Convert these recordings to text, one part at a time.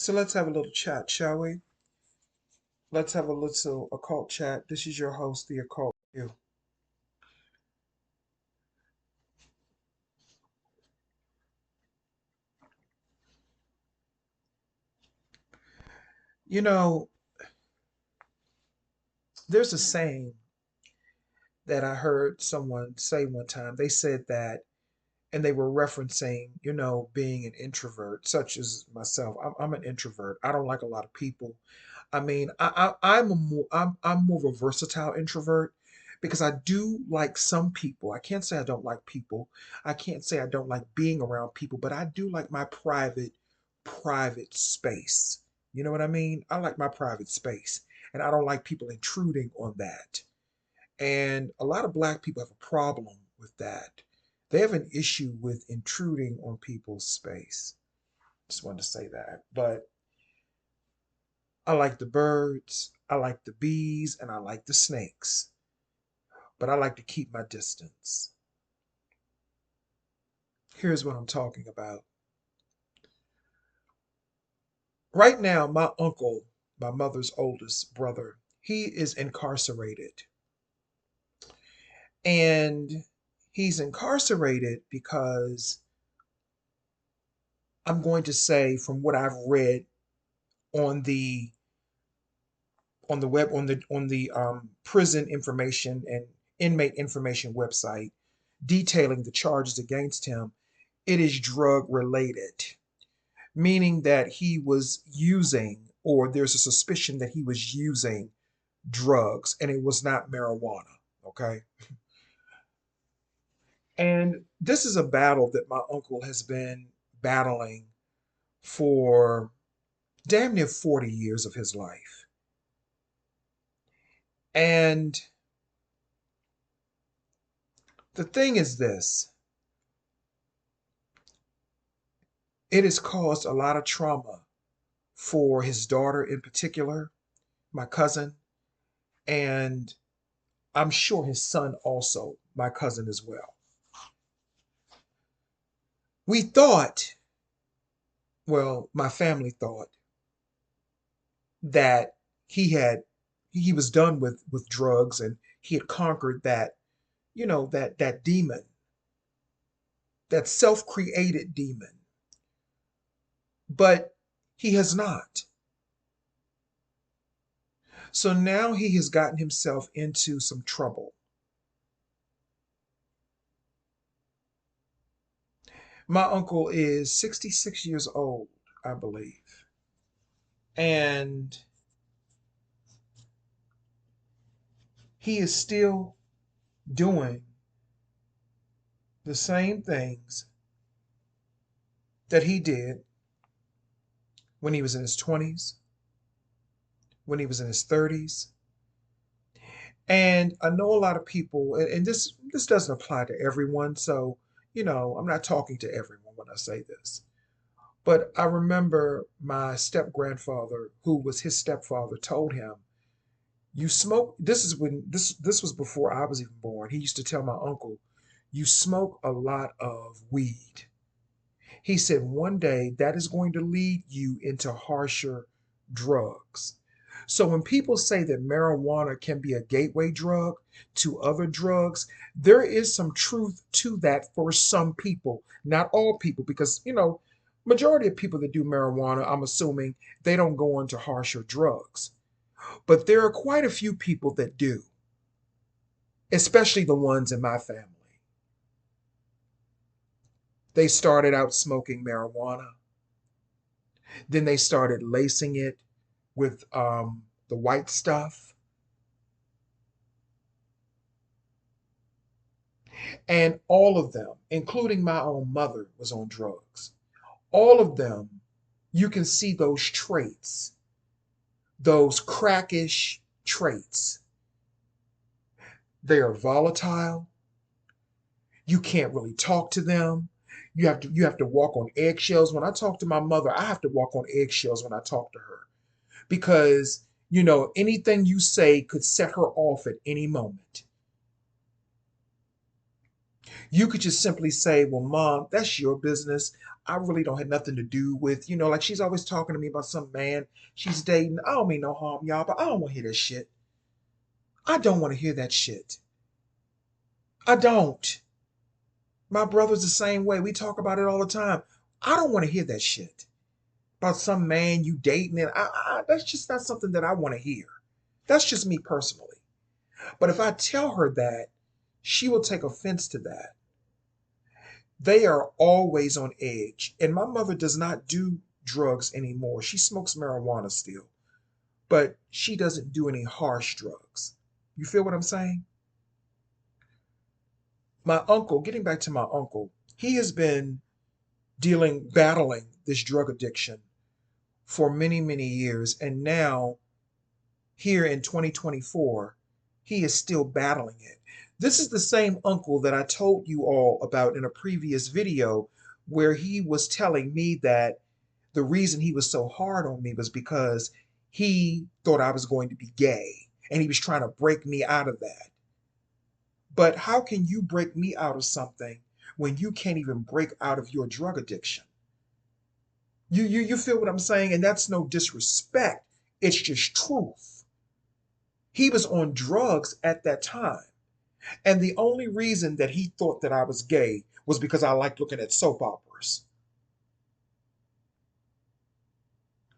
So let's have a little chat, shall we? Let's have a little occult chat. This is your host, the occult you. You know, there's a saying that I heard someone say one time. They said that, and they were referencing, being an introvert, such as myself. I'm an introvert. I don't like a lot of people. I mean, I'm more of a versatile introvert because I do like some people. I can't say I don't like people. I can't say I don't like being around people, but I do like my private space. You know what I mean? I like my private space, and I don't like people intruding on that. And a lot of black people have a problem with that. They have an issue with intruding on people's space. Just wanted to say that. But I like the birds, I like the bees, and I like the snakes. But I like to keep my distance. Here's what I'm talking about. Right now, my uncle, my mother's oldest brother, he is incarcerated. And he's incarcerated because I'm going to say, from what I've read on the web on the prison information and inmate information website detailing the charges against him, it is drug related, meaning that he was using, or there's a suspicion that he was using drugs, and it was not marijuana. Okay. And this is a battle that my uncle has been battling for damn near 40 years of his life. And the thing is this: it has caused a lot of trauma for his daughter in particular, my cousin, and I'm sure his son also, my cousin as well. We thought, well, my family thought that he was done with drugs, and he had conquered that, that demon, that self-created demon. But he has not. So now he has gotten himself into some trouble. My uncle is 66 years old, I believe. And he is still doing the same things that he did when he was in his 20s, when he was in his 30s. And I know a lot of people, and this doesn't apply to everyone, so I'm not talking to everyone when I say this. But I remember my step grandfather, who was his stepfather, told him, "You smoke." This is when this was before I was even born. He used to tell my uncle, "You smoke a lot of weed." He said one day that is going to lead you into harsher drugs. So when people say that marijuana can be a gateway drug to other drugs, there is some truth to that for some people, not all people, because majority of people that do marijuana, I'm assuming they don't go on to harsher drugs. But there are quite a few people that do, especially the ones in my family. They started out smoking marijuana. Then they started lacing it with the white stuff. And all of them, including my own mother, was on drugs. All of them, you can see those traits, those crackish traits. They are volatile. You can't really talk to them. You have to walk on eggshells. When I talk to my mother, I have to walk on eggshells when I talk to her because anything you say could set her off at any moment. You could just simply say, "Well, mom, that's your business. I really don't have nothing to do with, like she's always talking to me about some man she's dating. I don't mean no harm, y'all, but I don't want to hear that shit. I don't want to hear that shit. I don't. My brother's the same way. We talk about it all the time. I don't want to hear that shit about some man you dating, and that's just not something that I want to hear. That's just me personally. But if I tell her that, she will take offense to that. They are always on edge. And my mother does not do drugs anymore. She smokes marijuana still, but she doesn't do any harsh drugs. You feel what I'm saying? My uncle, getting back to my uncle, he has been battling this drug addiction for many, many years. And now, here in 2024, he is still battling it. This is the same uncle that I told you all about in a previous video, where he was telling me that the reason he was so hard on me was because he thought I was going to be gay and he was trying to break me out of that. But how can you break me out of something when you can't even break out of your drug addiction? You feel what I'm saying? And that's no disrespect. It's just truth. He was on drugs at that time. And the only reason that he thought that I was gay was because I liked looking at soap operas.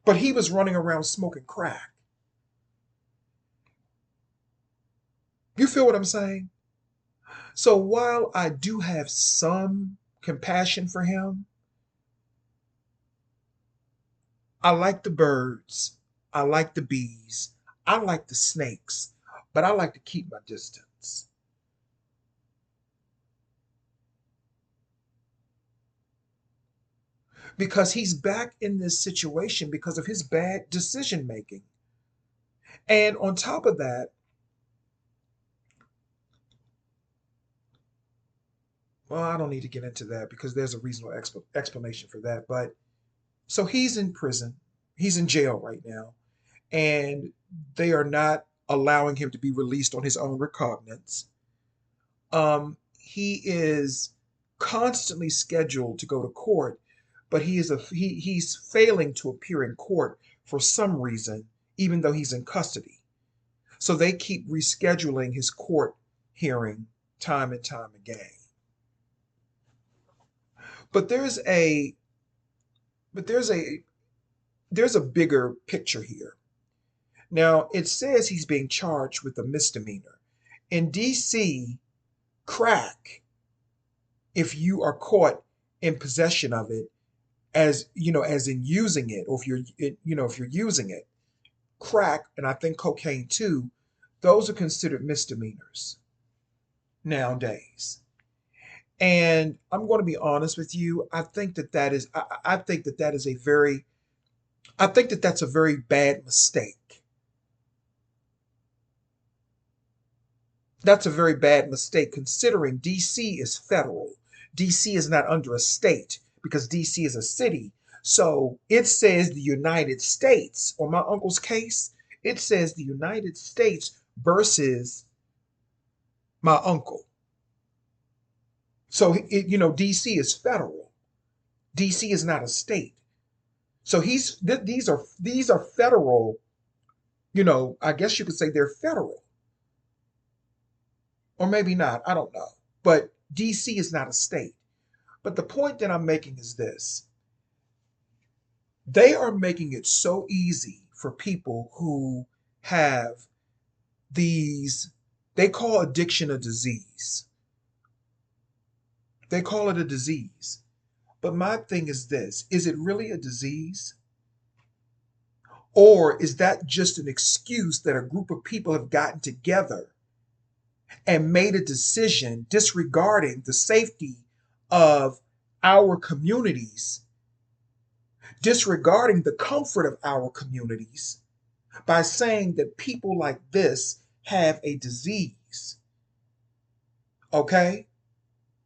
But he was running around smoking crack. You feel what I'm saying? So while I do have some compassion for him, I like the birds, I like the bees, I like the snakes, but I like to keep my distance. Because he's back in this situation because of his bad decision making. And on top of that, well, I don't need to get into that because there's a reasonable explanation for that. But so he's in prison, he's in jail right now, and they are not allowing him to be released on his own recognizance. He is constantly scheduled to go to court, but he's failing to appear in court for some reason, even though he's in custody. So they keep rescheduling his court hearing time and time again. But but there's a bigger picture here. Now, it says he's being charged with a misdemeanor. In DC, crack, if you are caught in possession of it, as in using it, or if you're using it, crack, and I think cocaine too, those are considered misdemeanors nowadays. And I'm going to be honest with you. I think that that is a very, I think that that's a very bad mistake. That's a very bad mistake considering DC is federal. DC is not under a state because DC is a city. So it says the United States. On my uncle's case, it says the United States versus my uncle. So DC is federal. DC is not a state. So these are federal. I guess you could say they're federal, or maybe not. I don't know. But DC is not a state. But the point that I'm making is this: they are making it so easy for people who have these. They call addiction a disease. They call it a disease. But my thing is this: is it really a disease? Or is that just an excuse that a group of people have gotten together and made a decision disregarding the safety of our communities, disregarding the comfort of our communities by saying that people like this have a disease? Okay?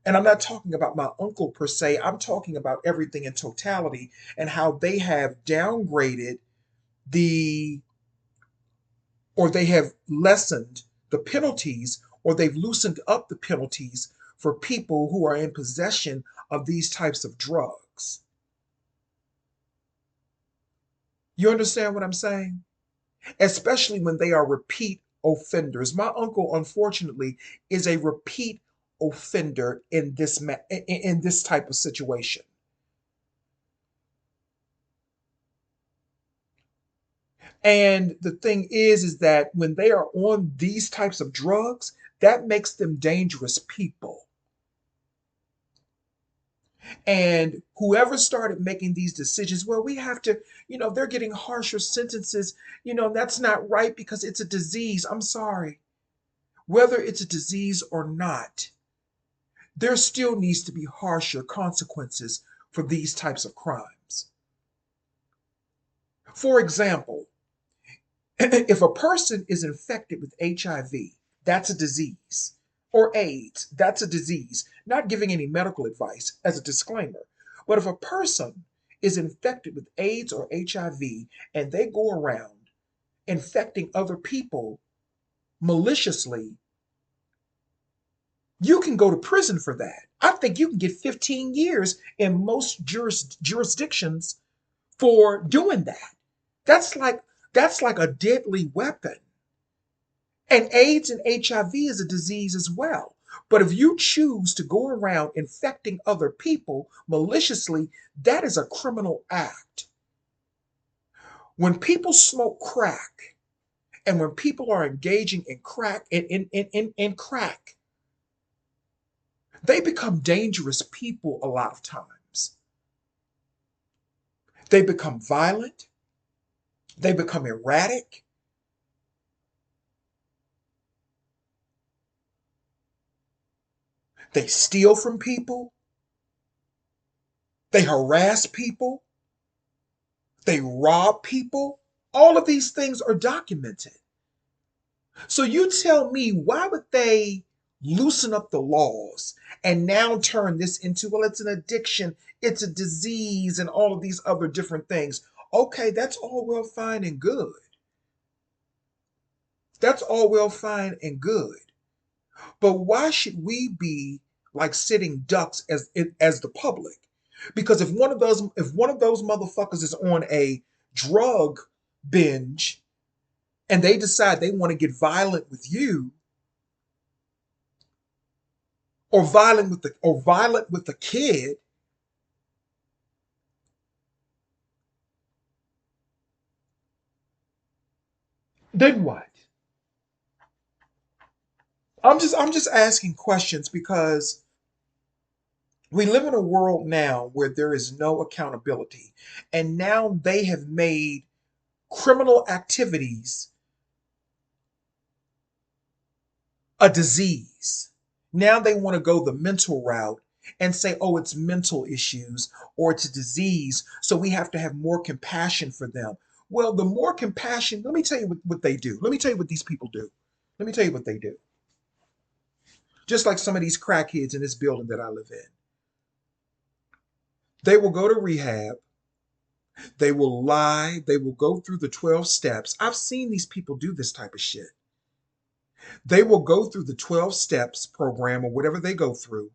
And I'm not talking about my uncle per se, I'm talking about everything in totality and how they have downgraded the, or they have lessened the penalties, or they've loosened up the penalties for people who are in possession of these types of drugs. You understand what I'm saying? Especially when they are repeat offenders. My uncle, unfortunately, is a repeat offender in in this type of situation. And the thing is that when they are on these types of drugs, that makes them dangerous people. And whoever started making these decisions, well, we have to, they're getting harsher sentences. That's not right because it's a disease. I'm sorry. Whether it's a disease or not, there still needs to be harsher consequences for these types of crimes. For example, if a person is infected with HIV, that's a disease, or AIDS, that's a disease. Not giving any medical advice as a disclaimer. But if a person is infected with AIDS or HIV and they go around infecting other people maliciously, you can go to prison for that. I think you can get 15 years in most jurisdictions for doing that. That's like that's like a deadly weapon. And AIDS and HIV is a disease as well. But if you choose to go around infecting other people maliciously, that is a criminal act. When people smoke crack and when people are engaging in crack in crack, they become dangerous people a lot of times. They become violent, they become erratic, they steal from people, they harass people, they rob people. All of these things are documented. So you tell me, why would they loosen up the laws and now turn this into, well, it's an addiction, it's a disease, and all of these other different things? Okay, that's all well fine and good. That's all well fine and good. But why should we be like sitting ducks as the public? Because if one of those motherfuckers is on a drug binge and they decide they want to get violent with you or violent with the kid, then what? I'm just asking questions because we live in a world now where there is no accountability. And now they have made criminal activities a disease. Now they want to go the mental route and say, oh, it's mental issues or it's a disease. So we have to have more compassion for them. Well, the more compassion, let me tell you what they do. Let me tell you what these people do. Let me tell you what they do. Just like some of these crackheads in this building that I live in, they will go to rehab. They will lie. They will go through the 12 steps. I've seen these people do this type of shit. They will go through the 12 steps program or whatever they go through.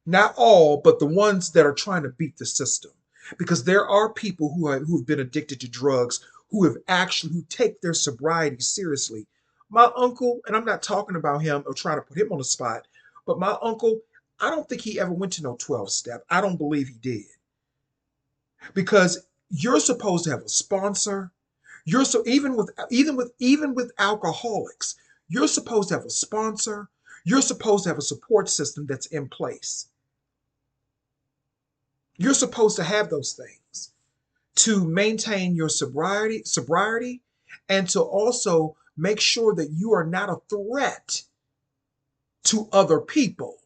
Not all, but the ones that are trying to beat the system. Because there are people who've been addicted to drugs who take their sobriety seriously. My uncle, and I'm not talking about him or trying to put him on the spot, but my uncle, I don't think he ever went to no 12 step. I don't believe he did. Because you're supposed to have a sponsor. You're so even with alcoholics, you're supposed to have a sponsor. You're supposed to have a support system that's in place. You're supposed to have those things to maintain your sobriety, and to also make sure that you are not a threat to other people.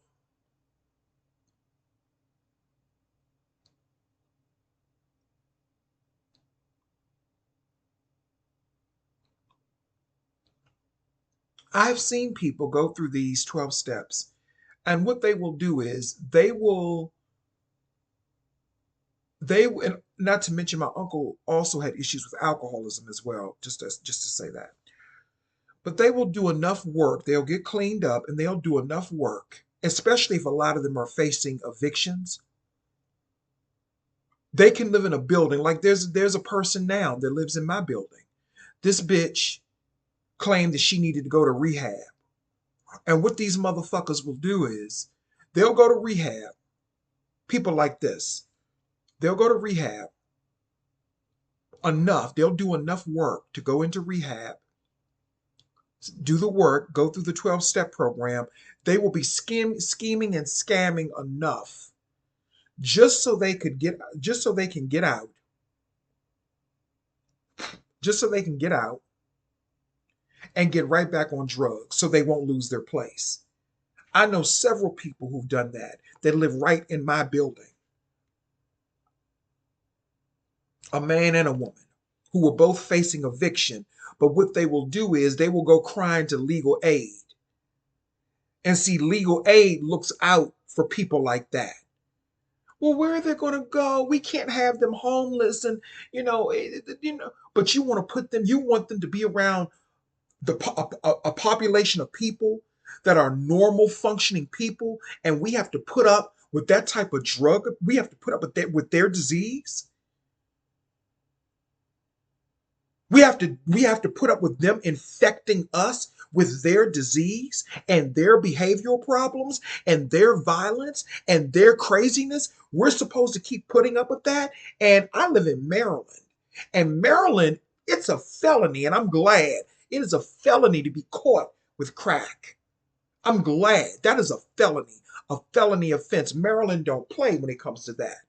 I've seen people go through these 12 steps, and what they will do is and not to mention my uncle also had issues with alcoholism as well, just to say that. But they will do enough work, they'll get cleaned up and they'll do enough work, especially if a lot of them are facing evictions. They can live in a building. Like there's a person now that lives in my building. This bitch claimed that she needed to go to rehab. And what these motherfuckers will do is they'll go to rehab. People like this. They'll go to rehab enough. They'll do enough work to go into rehab, do the work, go through the 12-step program. They will be scheming and scamming enough just so they could get just so they can get out. Just so they can get out and get right back on drugs so they won't lose their place. I know several people who've done that live right in my building. A man and a woman who were both facing eviction, but what they will do is they will go crying to legal aid. And see, legal aid looks out for people like that. Well, where are they going to go? We can't have them homeless, and But you want to put them. You want them to be around a population of people that are normal functioning people, and we have to put up with that type of drug. We have to put up with their disease. We have to put up with them infecting us with their disease and their behavioral problems and their violence and their craziness. We're supposed to keep putting up with that. And I live in Maryland. And Maryland, it's a felony, and I'm glad. It is a felony to be caught with crack. I'm glad. That is a felony offense. Maryland don't play when it comes to that.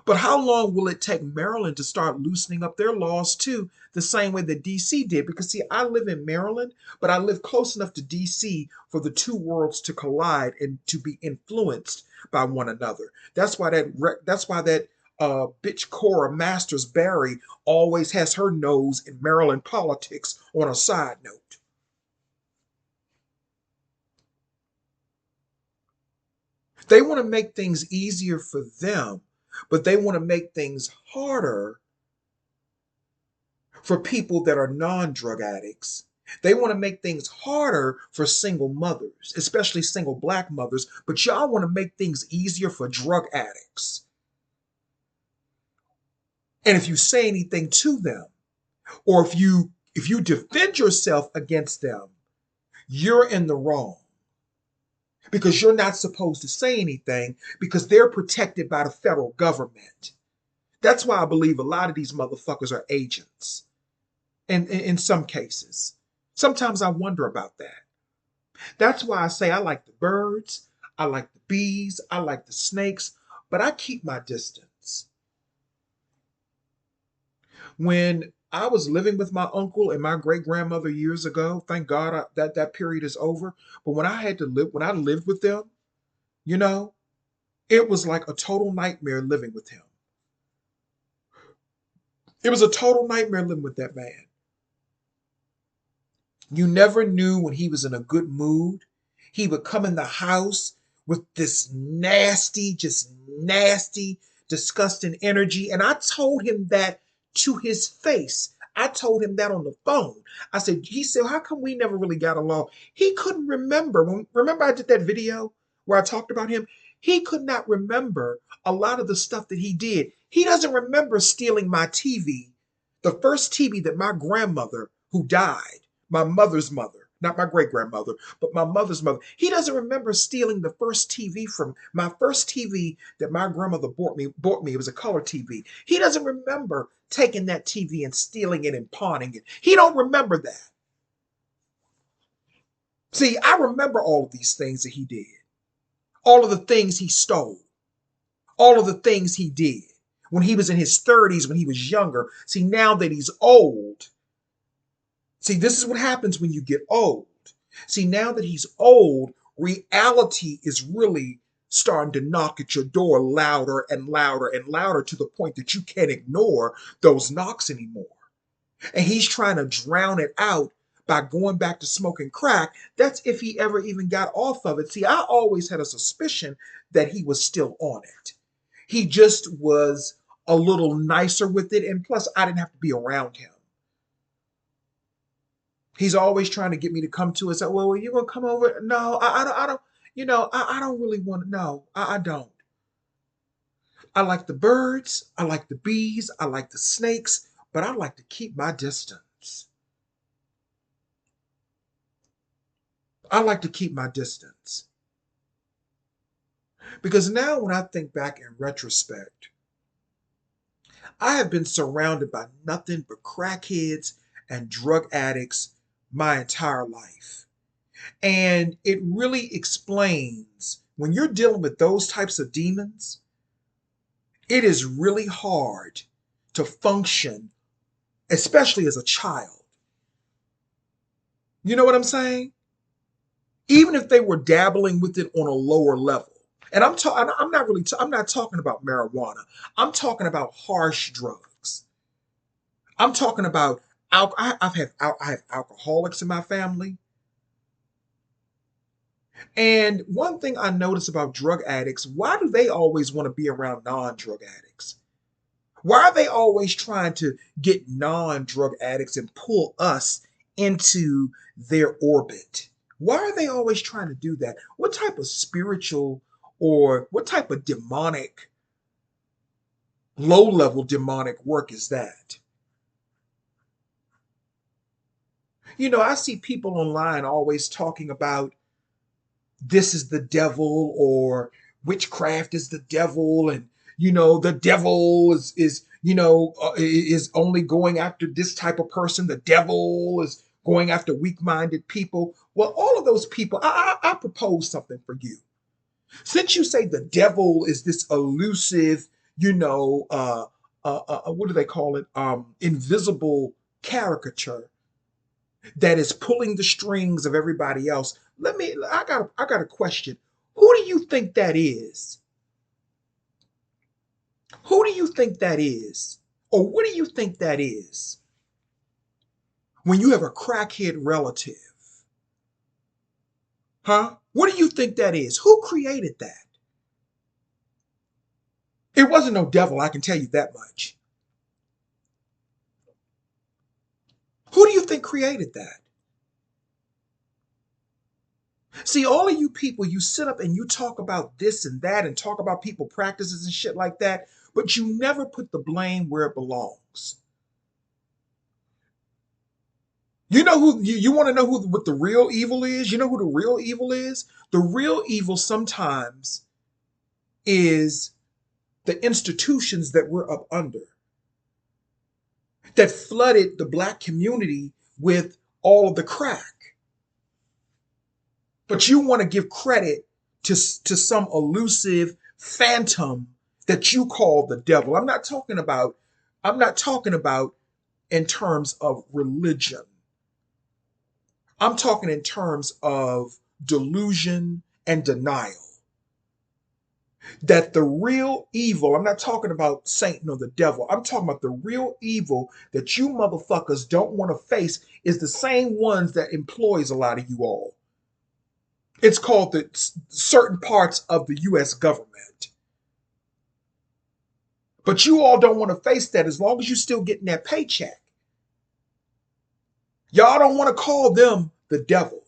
But how long will it take Maryland to start loosening up their laws too, the same way that DC did? Because see, I live in Maryland, but I live close enough to DC for the two worlds to collide and to be influenced by one another. That's why that bitch Cora Masters Barry always has her nose in Maryland politics on a side note. They want to make things easier for them, but they want to make things harder for people that are non-drug addicts. They want to make things harder for single mothers, especially single black mothers, but y'all want to make things easier for drug addicts. And if you say anything to them, or if you defend yourself against them, you're in the wrong. Because you're not supposed to say anything because they're protected by the federal government. That's why I believe a lot of these motherfuckers are agents. And in some cases. Sometimes I wonder about that. That's why I say I like the birds, I like the bees, I like the snakes, but I keep my distance. When I was living with my uncle and my great grandmother years ago, thank God that period is over. But when I lived with them, you know, it was like a total nightmare living with him. It was a total nightmare living with that man. You never knew when he was in a good mood. He would come in the house with this nasty, disgusting energy. And I told him that to his face. I told him that on the phone. He said, how come we never really got along? He couldn't remember. Remember I did that video where I talked about him? He could not remember a lot of the stuff that he did. He doesn't remember stealing my TV, the first TV that my grandmother, who died, my mother's mother, not my great grandmother, but my mother's mother. He doesn't remember stealing the first TV from my first TV that my grandmother bought me. It was a color TV. He doesn't remember taking that TV and stealing it and pawning it. He don't remember that. See, I remember all of these things that he did. All of the things he stole. All of the things he did when he was in his 30s, when he was younger. See, now that he's old, see, this is what happens when you get old. See, now that he's old, reality is really starting to knock at your door louder and louder and louder to the point that you can't ignore those knocks anymore. And he's trying to drown it out by going back to smoking crack. That's if he ever even got off of it. See, I always had a suspicion that he was still on it. He just was a little nicer with it. And plus, I didn't have to be around him. He's always trying to get me to come to it and say, well, are you going to come over? No, I don't, I don't really want to. No, I don't. I like the birds, I like the bees, I like the snakes, but I like to keep my distance. I like to keep my distance. Because now, when I think back in retrospect, I have been surrounded by nothing but crackheads and drug addicts my entire life. And it really explains when you're dealing with those types of demons, it is really hard to function, especially as a child. You know what I'm saying? Even if they were dabbling with it on a lower level. And I'm not really I'm not talking about marijuana. I'm talking about harsh drugs. I'm talking about I have alcoholics in my family. And one thing I notice about drug addicts, why do they always want to be around non-drug addicts? Why are they always trying to get non-drug addicts and pull us into their orbit? Why are they always trying to do that? What type of spiritual or what type of demonic, low-level demonic work is that? You know, I see people online always talking about this is the devil or witchcraft is the devil, and the devil is only going after this type of person. The devil is going after weak-minded people. Well, all of those people, I propose something for you. Since you say the devil is this elusive, what do they call it, invisible caricature that is pulling the strings of everybody else. I got a question. Who do you think that is? Who do you think that is? Or what do you think that is? When you have a crackhead relative, huh? What do you think that is? Who created that? It wasn't no devil, I can tell you that much. Who do you think created that? See, all of you people, you sit up and you talk about this and that and talk about people practices and shit like that, but you never put the blame where it belongs. You know who you want to know who what the real evil is? You know who the real evil is? The real evil sometimes is the institutions that we're up under that flooded the black community with all of the crack. But you want to give credit to some elusive phantom that you call the devil. I'm not talking about in terms of religion. I'm talking in terms of delusion and denial. That the real evil, I'm not talking about Satan or the devil, I'm talking about the real evil that you motherfuckers don't want to face is the same ones that employs a lot of you all. It's called the certain parts of the US government. But you all don't want to face that as long as you're still getting that paycheck. Y'all don't want to call them the devil.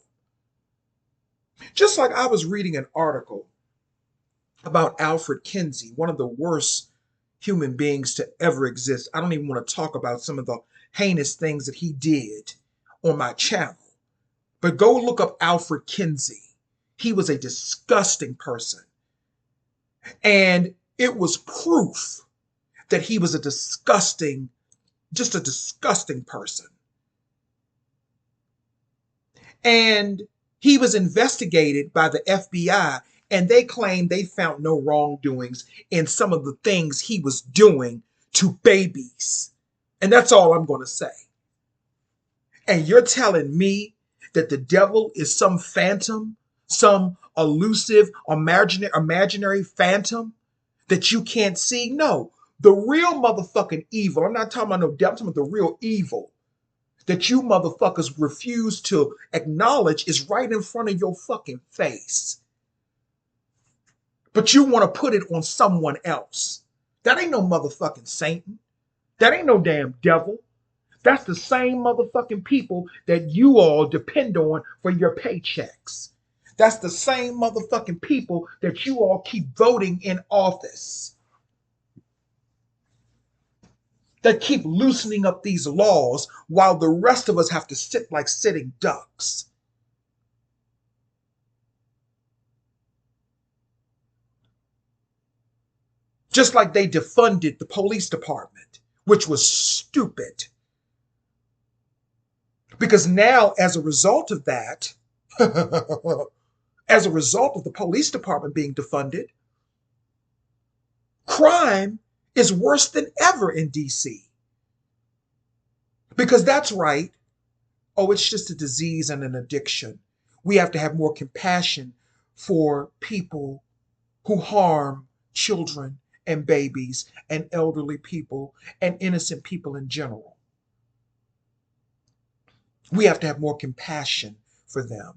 Just like I was reading an article about Alfred Kinsey, one of the worst human beings to ever exist. I don't even want to talk about some of the heinous things that he did on my channel. But go look up Alfred Kinsey. He was a disgusting person. And it was proof that he was just a disgusting person. And he was investigated by the FBI, and they claimed they found no wrongdoings in some of the things he was doing to babies. And that's all I'm going to say. And you're telling me that the devil is some phantom, some elusive, imaginary phantom that you can't see? No, the real motherfucking evil, I'm not talking about no devil, I'm talking about the real evil that you motherfuckers refuse to acknowledge is right in front of your fucking face. But you want to put it on someone else. That ain't no motherfucking Satan. That ain't no damn devil. That's the same motherfucking people that you all depend on for your paychecks. That's the same motherfucking people that you all keep voting in office. that keep loosening up these laws while the rest of us have to sit like sitting ducks. Just like they defunded the police department, which was stupid. Because now, as a result of that, as a result of the police department being defunded, crime is worse than ever in DC. Because that's right. Oh, it's just a disease and an addiction. We have to have more compassion for people who harm children and babies and elderly people and innocent people in general. We have to have more compassion for them.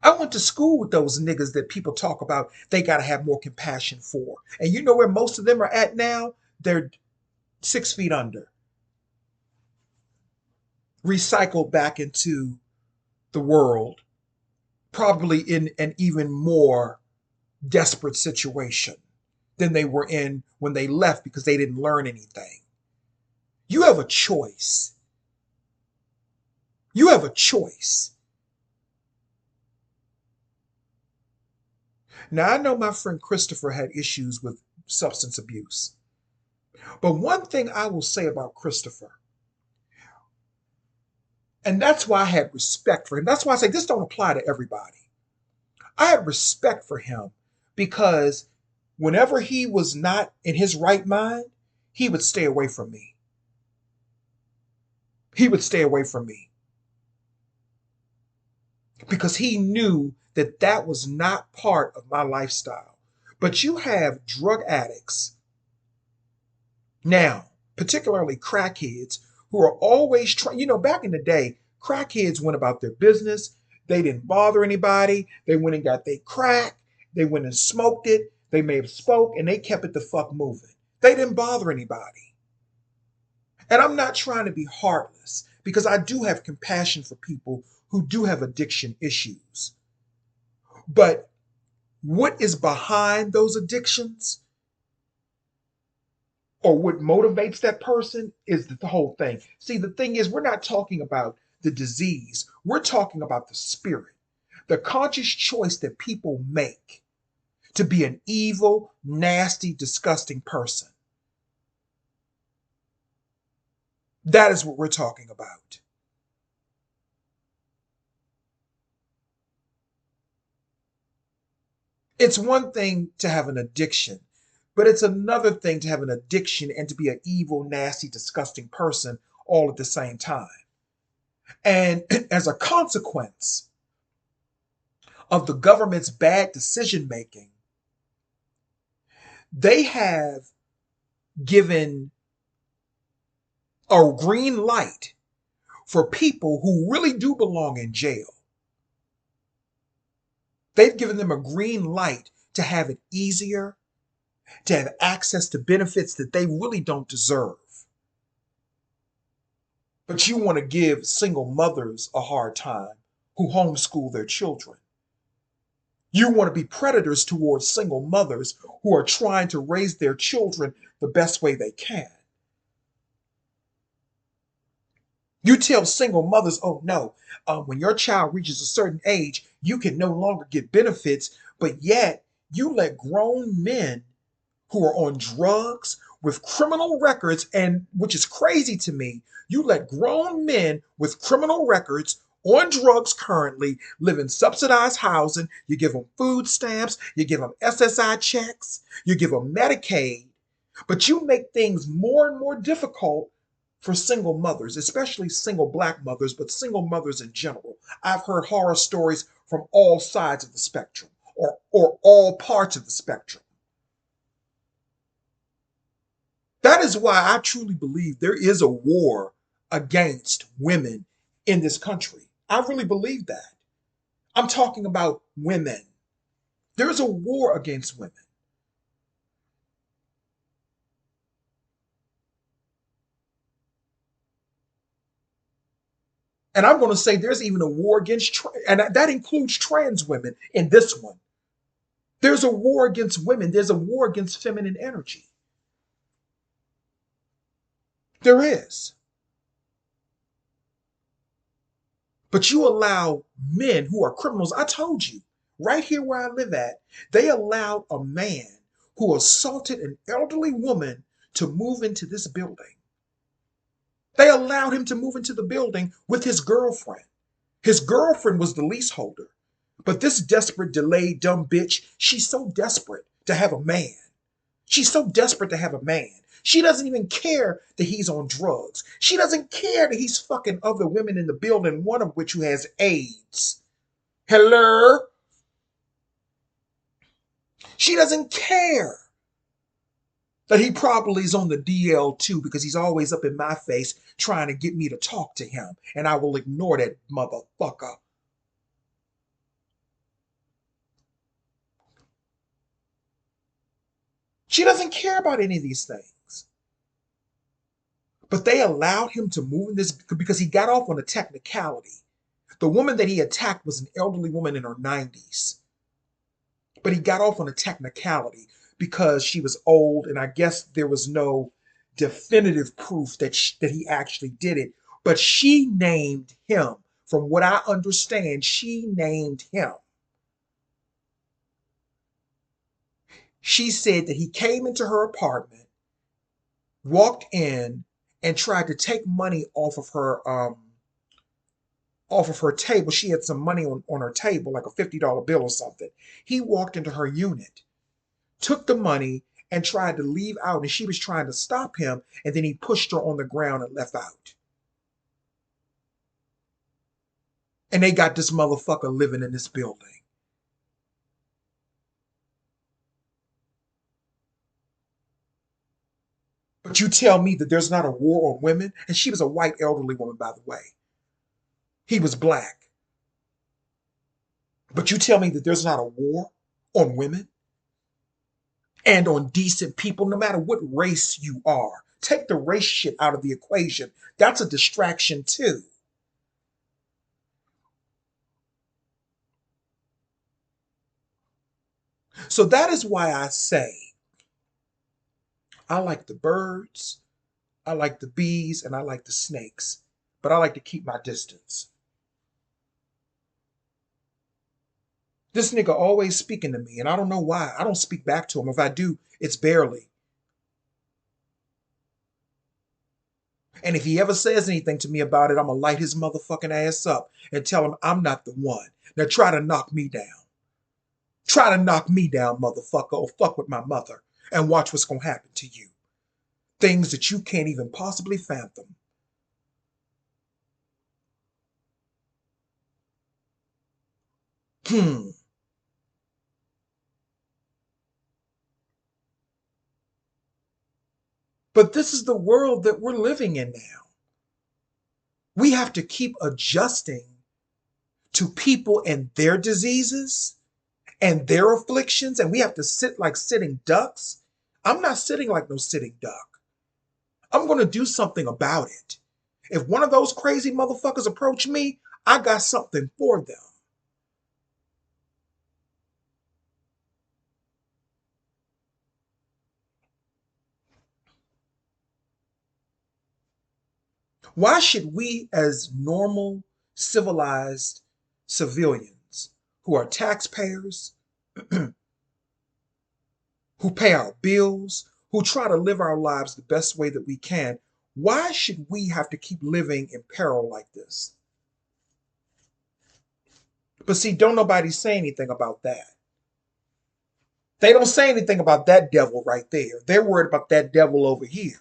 I went to school with those niggas that people talk about they got to have more compassion for. And you know where most of them are at now? They're 6 feet under. Recycled back into the world, probably in an even more desperate situation than they were in when they left because they didn't learn anything. You have a choice. You have a choice. Now, I know my friend Christopher had issues with substance abuse. But one thing I will say about Christopher, and that's why I had respect for him. That's why I say this don't apply to everybody. I had respect for him because whenever he was not in his right mind, he would stay away from me. He would stay away from me because he knew that that was not part of my lifestyle. But you have drug addicts now, particularly crackheads, who are always trying. You know, back in the day, crackheads went about their business. They didn't bother anybody. They went and got their crack. They went and smoked it. They may have spoke and they kept it the fuck moving. They didn't bother anybody. And I'm not trying to be heartless because I do have compassion for people who do have addiction issues. But what is behind those addictions or what motivates that person is the whole thing. See, the thing is, we're not talking about the disease. We're talking about the spirit, the conscious choice that people make to be an evil, nasty, disgusting person. That is what we're talking about. It's one thing to have an addiction, but it's another thing to have an addiction and to be an evil, nasty, disgusting person all at the same time. And as a consequence of the government's bad decision making, they have given a green light for people who really do belong in jail. They've given them a green light to have it easier, to have access to benefits that they really don't deserve. But you want to give single mothers a hard time who homeschool their children. You want to be predators towards single mothers who are trying to raise their children the best way they can. You tell single mothers, oh no, when your child reaches a certain age, you can no longer get benefits, but yet you let grown men who are on drugs with criminal records, and which is crazy to me, you let grown men with criminal records on drugs currently live in subsidized housing. You give them food stamps, you give them SSI checks, you give them Medicaid, but you make things more and more difficult for single mothers, especially single black mothers, but single mothers in general. I've heard horror stories from all sides of the spectrum or all parts of the spectrum. That is why I truly believe there is a war against women in this country. I really believe that. I'm talking about women. There is a war against women. And I'm going to say there's even a war against, and that includes trans women in this one. There's a war against women. There's a war against feminine energy. There is. But you allow men who are criminals. I told you, right here where I live at, they allowed a man who assaulted an elderly woman to move into this building. They allowed him to move into the building with his girlfriend. His girlfriend was the leaseholder. But this desperate, delayed, dumb bitch, she's so desperate to have a man. She's so desperate to have a man. She doesn't even care that he's on drugs. She doesn't care that he's fucking other women in the building, one of which who has AIDS. Hello? She doesn't care that he probably is on the DL too because he's always up in my face trying to get me to talk to him, and I will ignore that motherfucker. She doesn't care about any of these things. But they allowed him to move in this because he got off on a technicality. The woman that he attacked was an elderly woman in her 90s. But he got off on a technicality because she was old, and I guess there was no definitive proof that he actually did it. But she named him. From what I understand, she named him. She said that he came into her apartment, walked in, and tried to take money off of her table. She had some money on her table, like a $50 bill or something. He walked into her unit, took the money, and tried to leave out, and she was trying to stop him, and then he pushed her on the ground and left out. And they got this motherfucker living in this building. But you tell me that there's not a war on women? And she was a white elderly woman, by the way. He was black. But you tell me that there's not a war on women and on decent people, no matter what race you are. Take the race shit out of the equation. That's a distraction too. So that is why I say I like the birds, I like the bees, and I like the snakes, but I like to keep my distance. This nigga always speaking to me, and I don't know why. I don't speak back to him. If I do, it's barely. And if he ever says anything to me about it, I'm gonna light his motherfucking ass up and tell him I'm not the one. Now try to knock me down. Try to knock me down, motherfucker, or fuck with my mother and watch what's gonna happen to you. Things that you can't even possibly fathom. Hmm. But this is the world that we're living in now. We have to keep adjusting to people and their diseases and their afflictions, and we have to sit like sitting ducks. I'm not sitting like no sitting duck. I'm going to do something about it. If one of those crazy motherfuckers approach me, I got something for them. Why should we, as normal, civilized civilians who are taxpayers, who pay our bills, who try to live our lives the best way that we can, why should we have to keep living in peril like this? But see, don't nobody say anything about that. They don't say anything about that devil right there. They're worried about that devil over here.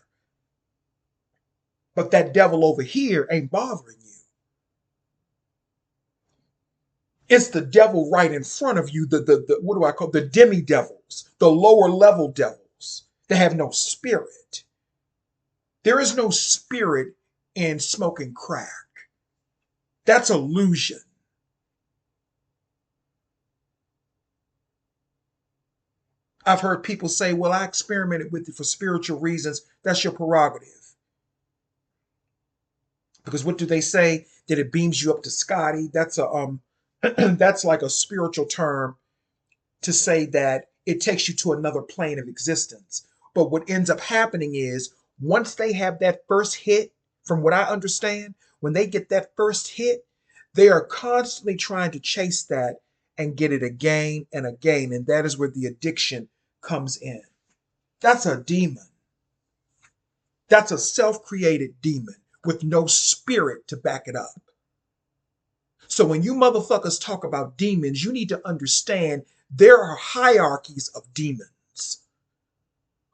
But that devil over here ain't bothering you. It's the devil right in front of you, the what do I call the demi devils, the lower level devils that have no spirit. There is no spirit in smoking crack. That's illusion. I've heard people say, well, I experimented with it for spiritual reasons. That's your prerogative. Because what do they say? That it beams you up to Scotty. That's a that's like a spiritual term to say that it takes you to another plane of existence. But what ends up happening is once they have that first hit, from what I understand, when they get that first hit, they are constantly trying to chase that and get it again and again. And that is where the addiction comes in. That's a demon. That's a self created demon with no spirit to back it up. So when you motherfuckers talk about demons, you need to understand there are hierarchies of demons.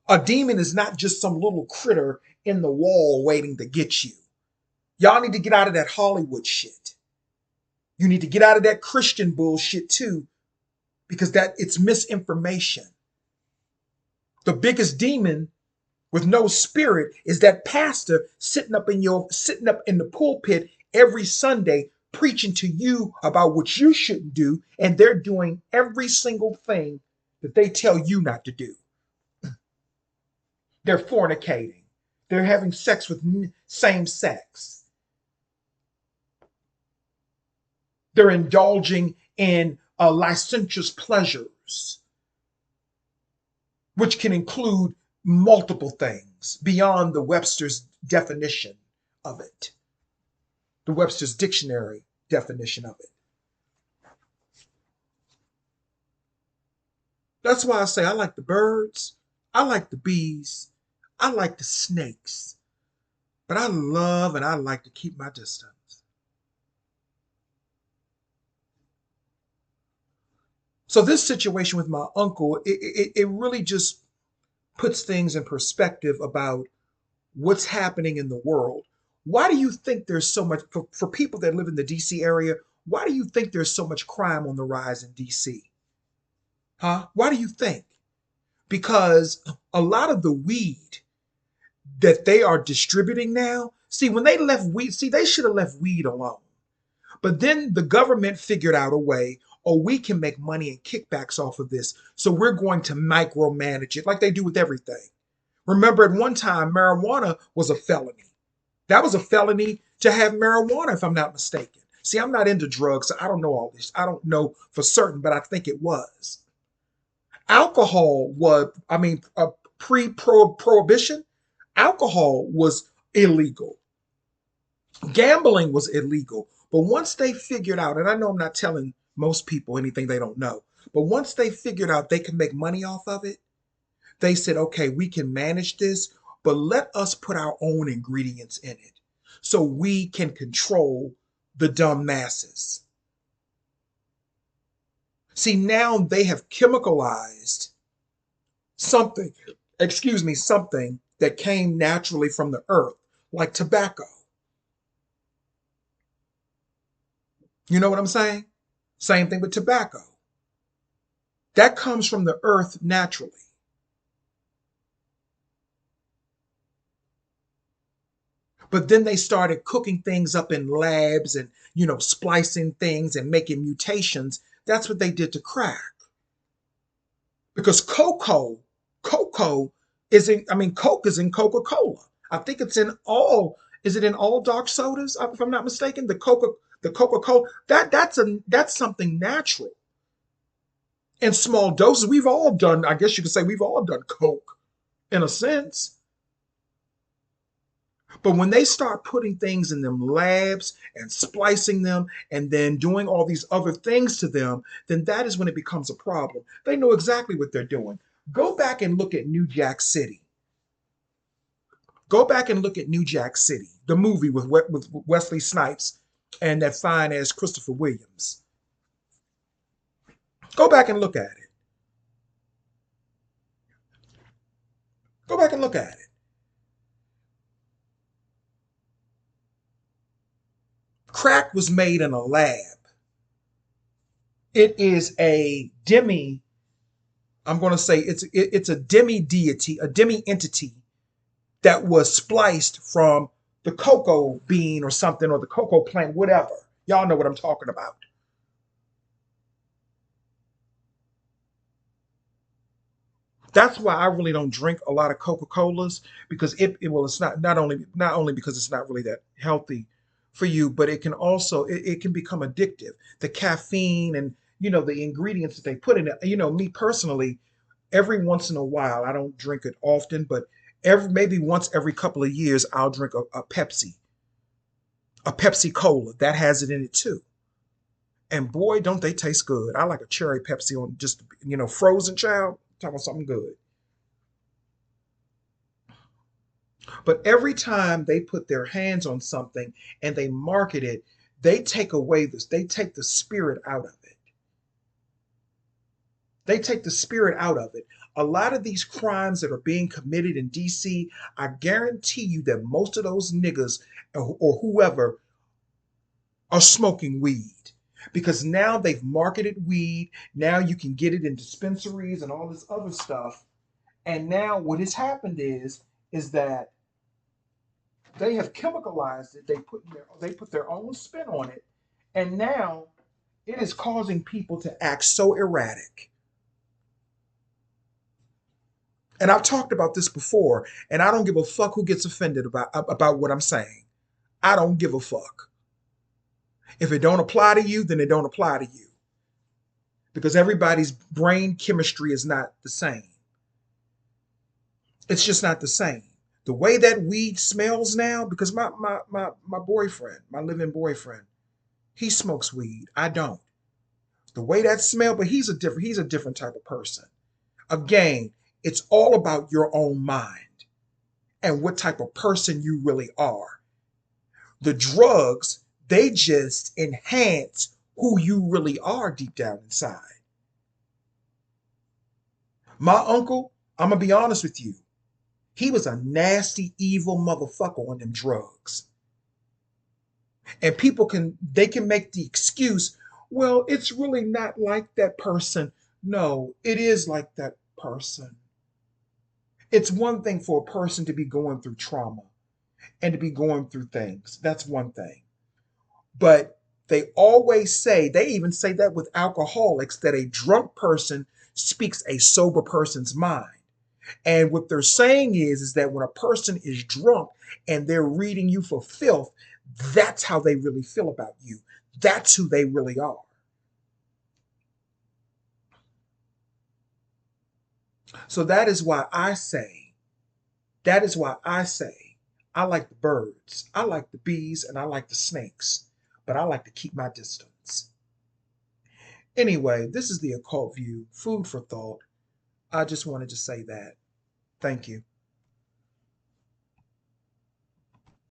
A demon is not just some little critter in the wall waiting to get you. Y'all need to get out of that Hollywood shit. You need to get out of that Christian bullshit too, because that it's misinformation. The biggest demon with no spirit is that pastor sitting up in the pulpit every Sunday preaching to you about what you shouldn't do, and they're doing every single thing that they tell you not to do. They're fornicating. They're having sex with same sex. They're indulging in licentious pleasures, which can include multiple things beyond the Webster's definition of it, the Webster's dictionary definition of it. That's why I say I like the birds, I like the bees, I like the snakes, but I love and I like to keep my distance. So this situation with my uncle, it really just puts things in perspective about what's happening in the world. Why do you think there's so much, for people that live in the DC area, why do you think there's so much crime on the rise in DC? Huh? Why do you think? Because a lot of the weed that they are distributing now, see, when they left weed, see, they should have left weed alone. But then the government figured out a way, oh, we can make money and kickbacks off of this. So we're going to micromanage it like they do with everything. Remember, at one time, marijuana was a felony. That was a felony to have marijuana, if I'm not mistaken. See, I'm not into drugs, so I don't know all this. I don't know for certain, but I think it was. Alcohol was, pre-prohibition, alcohol was illegal. Gambling was illegal. But once they figured out, and I know I'm not telling most people anything they don't know, but once they figured out they can make money off of it, they said, okay, we can manage this, but let us put our own ingredients in it so we can control the dumb masses. See, now they have chemicalized something, something that came naturally from the earth, like tobacco. You know what I'm saying? Same thing with tobacco. That comes from the earth naturally. But then they started cooking things up in labs and, splicing things and making mutations. That's what they did to crack. Because cocoa Coke is in Coca-Cola. I think it's in all, is it in all dark sodas? If I'm not mistaken, the Coca-Cola, that's something natural. In small doses, we've all done, I guess you could say we've all done Coke in a sense. But when they start putting things in them labs and splicing them and then doing all these other things to them, then that is when it becomes a problem. They know exactly what they're doing. Go back and look at New Jack City. Go back and look at New Jack City, the movie with Wesley Snipes and that fine ass Christopher Williams. Go back and look at it. Go back and look at it. Crack was made in a lab. It is a demi, I'm going to say it's a demi deity, a demi entity that was spliced from the cocoa bean or something, or the cocoa plant, whatever. Y'all know what I'm talking about. That's why I really don't drink a lot of Coca-Colas, because it's not only because it's not really that healthy for you, but it can also it can become addictive. The caffeine and the ingredients that they put in it. Me personally, every once in a while, I don't drink it often, but Maybe once every couple of years, I'll drink a Pepsi Cola that has it in it too. And boy, don't they taste good. I like a cherry Pepsi on just, frozen, child. Talking about something good. But every time they put their hands on something and they market it, they take away this, they take the spirit out of it. They take the spirit out of it. A lot of these crimes that are being committed in DC, I guarantee you that most of those niggas or whoever are smoking weed, because now they've marketed weed. Now you can get it in dispensaries and all this other stuff. And now what has happened is that they have chemicalized it. They put their own spin on it, and now it is causing people to act so erratic. And I've talked about this before, and I don't give a fuck who gets offended about what I'm saying. I don't give a fuck. If it don't apply to you, then it don't apply to you, because everybody's brain chemistry is not the same. It's just not the same. The way that weed smells now, because my boyfriend, my living boyfriend, he smokes weed. I don't. The way that smell, but he's a different type of person. Again, it's all about your own mind and what type of person you really are. The drugs, they just enhance who you really are deep down inside. My uncle, I'm gonna be honest with you, he was a nasty, evil motherfucker on them drugs. And they can make the excuse, well, it's really not like that person. No, it is like that person. It's one thing for a person to be going through trauma and to be going through things. That's one thing. But they even say that with alcoholics, that a drunk person speaks a sober person's mind. And what they're saying is that when a person is drunk and they're reading you for filth, that's how they really feel about you. That's who they really are. So that is why I say, I like the birds, I like the bees, and I like the snakes, but I like to keep my distance. Anyway, this is the occult view, food for thought. I just wanted to say that. Thank you.